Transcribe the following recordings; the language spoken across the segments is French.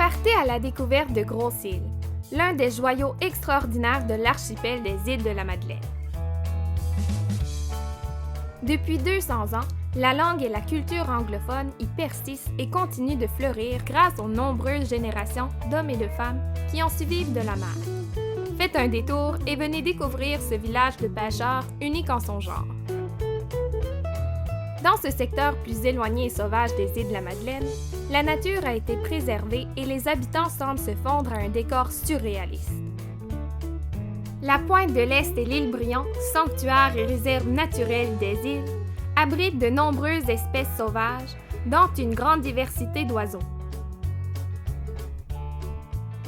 Partez à la découverte de Grosse-Île, l'un des joyaux extraordinaires de l'archipel des îles de la Madeleine. Depuis 200 ans, la langue et la culture anglophone y persistent et continuent de fleurir grâce aux nombreuses générations d'hommes et de femmes qui ont su vivre de la mer. Faites un détour et venez découvrir ce village de pêcheurs unique en son genre. Dans ce secteur plus éloigné et sauvage des îles de la Madeleine, la nature a été préservée et les habitants semblent se fondre à un décor surréaliste. La pointe de l'Est et l'île Briand, sanctuaire et réserve naturelle des îles, abritent de nombreuses espèces sauvages, dont une grande diversité d'oiseaux.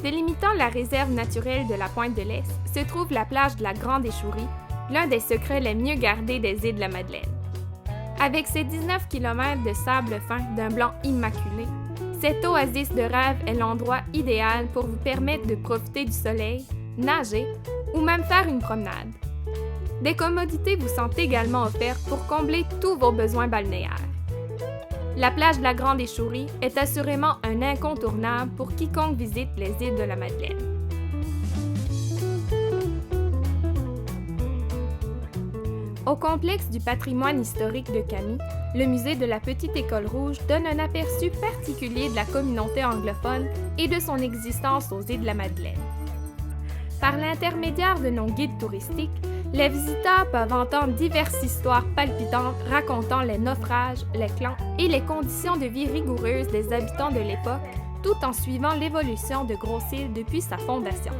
Délimitant la réserve naturelle de la pointe de l'Est se trouve la plage de la Grande Échourie, l'un des secrets les mieux gardés des îles de la Madeleine. Avec ses 19 km de sable fin d'un blanc immaculé, cette oasis de rêve est l'endroit idéal pour vous permettre de profiter du soleil, nager ou même faire une promenade. Des commodités vous sont également offertes pour combler tous vos besoins balnéaires. La plage de la Grande Échourie est assurément un incontournable pour quiconque visite les îles de la Madeleine. Au complexe du patrimoine historique de Camie, le musée de la Petite École Rouge donne un aperçu particulier de la communauté anglophone et de son existence aux îles de la Madeleine. Par l'intermédiaire de nos guides touristiques, les visiteurs peuvent entendre diverses histoires palpitantes racontant les naufrages, les clans et les conditions de vie rigoureuses des habitants de l'époque, tout en suivant l'évolution de Grosse-Île depuis sa fondation.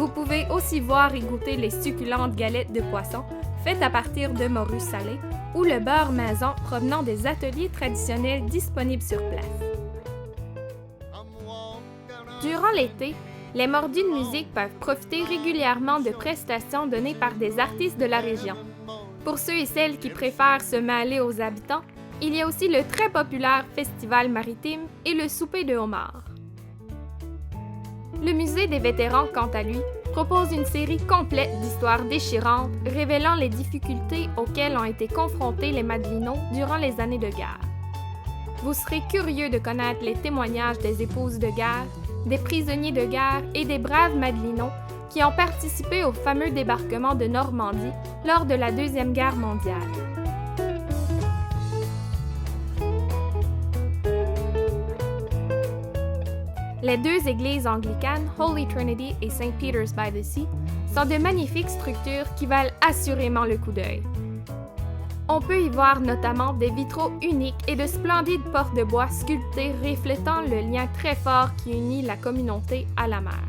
Vous pouvez aussi voir et goûter les succulentes galettes de poisson faites à partir de morues salées ou le beurre maison provenant des ateliers traditionnels disponibles sur place. Durant l'été, les mordus de musique peuvent profiter régulièrement de prestations données par des artistes de la région. Pour ceux et celles qui préfèrent se mêler aux habitants, il y a aussi le très populaire Festival maritime et le souper de homard. Le musée des vétérans, quant à lui, propose une série complète d'histoires déchirantes révélant les difficultés auxquelles ont été confrontés les Madelinots durant les années de guerre. Vous serez curieux de connaître les témoignages des épouses de guerre, des prisonniers de guerre et des braves Madelinots qui ont participé au fameux débarquement de Normandie lors de la Deuxième Guerre mondiale. Les deux églises anglicanes, Holy Trinity et St. Peter's by the Sea, sont de magnifiques structures qui valent assurément le coup d'œil. On peut y voir notamment des vitraux uniques et de splendides portes de bois sculptées reflétant le lien très fort qui unit la communauté à la mer.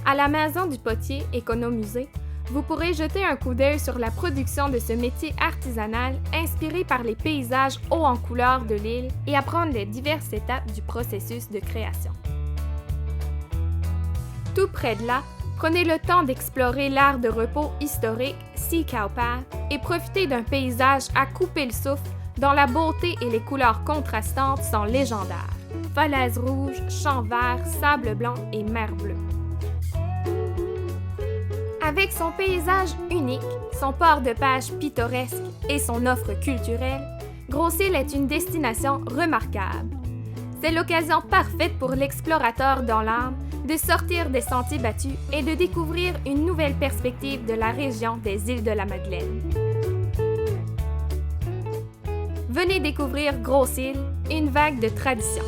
À la Maison du Potier Économusée, vous pourrez jeter un coup d'œil sur la production de ce métier artisanal inspiré par les paysages hauts en couleurs de l'île et apprendre les diverses étapes du processus de création. Tout près de là, prenez le temps d'explorer l'aire de repos historique Sea Cow Path et profitez d'un paysage à couper le souffle dont la beauté et les couleurs contrastantes sont légendaires. Falaises rouges, champs verts, sable blanc et mer bleue. Avec son paysage unique, son port de pêche pittoresque et son offre culturelle, Grosse-Île est une destination remarquable. C'est l'occasion parfaite pour l'explorateur dans l'âme de sortir des sentiers battus et de découvrir une nouvelle perspective de la région des îles de la Madeleine. Venez découvrir Grosse-Île, une vague de tradition.